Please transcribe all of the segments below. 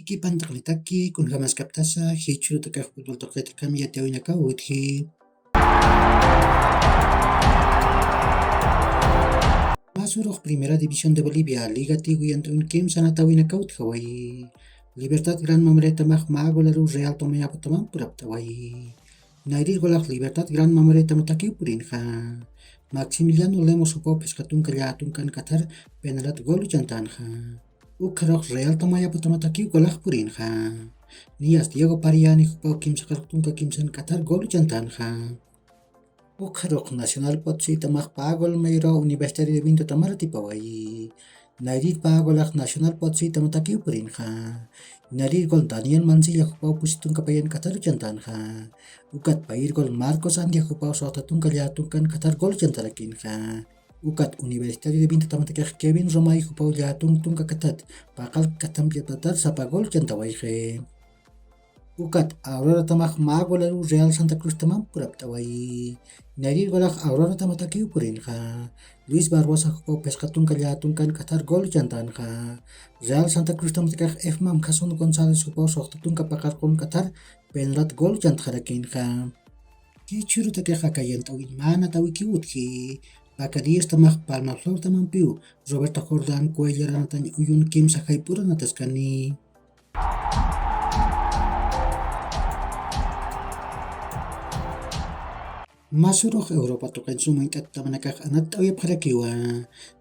Iki pantaknitaki kun hamas kaptasa hichuru takak fútbol toquete cambia te hoy naka withi. Masuro Primera División de Bolivia, Liga Tiguyanto in Kim Sanatawina Kaut Hawaii. Libertad Gran Mamreta Mag Magolaru Real Tomaya Potaman Purap Hawaii. Nairir Golak Libertad Gran Mamreta Mataki Purinha. Maximiliano Lemos Upo Pescatun Kalyatun Kan Qatar Penalat Golu Jantanha. Ukarok Real Tomaya Potamataki Golak Purinha. Nias Diego Pariani Upo Kim Sakartun Kim San Qatar Golu Jantanha. Ukarok Nacional Potsi Tamak Pagol Mayro Universitario de Vinto Tamara Tipawai. Nairit Pagolak Nacional Potsi Tamataki Purinha. Narir Gol Daniel Mansilla Hupau Pusitun Kapayan Qatar Jantanha. Ukat Pair Gol Marcos Andia Hupau Sotatun Kalyatun Kan Qatar Gol Jantarakinha. Ukat Universitario de Vinto Tamataki Kevin Romay Hupau Jatun Tunka Katat. Pakal Katam Piatatar Sapagol Jantawaihe. Ukat Aurora Tamak Magolaru Real Santa Cruz Tamam Purap Tawai. Narir Golak Aurora Tamataki Purinha. Luis Barbosa Hupau Pescatun Kalyatun Kan Qatar Gol Jantanha. Real Santa Cruz Tamataki F. Mam Kason Gonzalez Hupau Sohtatun Kapakar Kon Qatar Penrat Gol Jantarakinha. Kichuru Takeha Kayantawin Mana Tawiki Wutki. Bakadias Tamak Palma Flor Tamampiu. Roberto Jordan Cuellar Anatan Uyun Kim Sakai Pura Nataskani. Masuk Europa tokan sumait at tamanakak anat tawya parakiwa.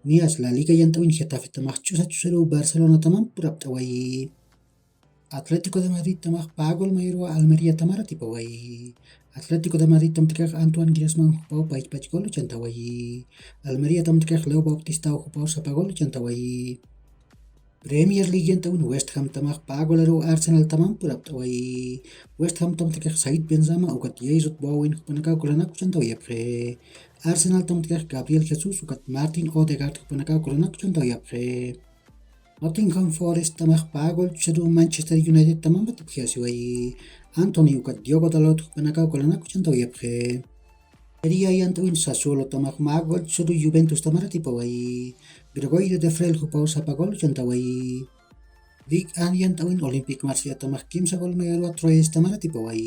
Nias La Liga yan tawin Getafe tamak chusachusero Barcelona tamam purap tawai. Atlético de Madrid tamak pagol mayroa Almería tamara tipawai. Atlético de Madrid tamtikak Antoine Griezmann hupau pait gol chantawai. Almería tamtikak Leo Bautista hupau sapagol chantawai. Premier League yan tawin West Ham tamak pagolaro Arsenal tamam purap tawai. West Ham tamtikak Said Benzema ukat Yezut Bowen hupanakaw kulanak chantawayapre. Arsenal tamtikak Gabriel Jesus ukat Martin Odegaard hupanakaw kulanak chantawayapre. Nottingham Forest tamak pagol chadu Manchester United tamam batiphiasiwai. Anthony ukat Diogo Dalot hupanakaw kulanak chantawayapre. Seria yan tawin Sassuolo tamak magol chadu Juventus tamara tipawai. Gregorio de Frel hupau sapagol chantawai. Ligue 1 yan tawin Olympique Marseille tamak Kim Sagol Mayarwa Troyes tamara tipawai.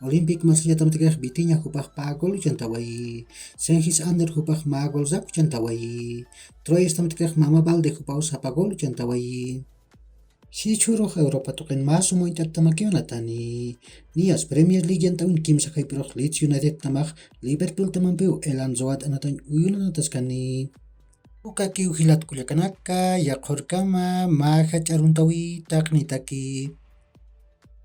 Olympique Marseille tamtikak Bitinya hupah pagol chantawai. Senghis Ander hupah magol zak chantawai. Troyes tamtikak Mama Balde hupau sapagol chantawai. Si churok Europa token masumo intat tamak Yonatani. Nias Premier League yan tawin Kim Sakai Proch Leeds United tamak Liverpool tamampeu Elan Zoat anatan uyulan ataskani. Ukaki uhilat kulyakanaka yakhorkama maha charuntawi taknitaki.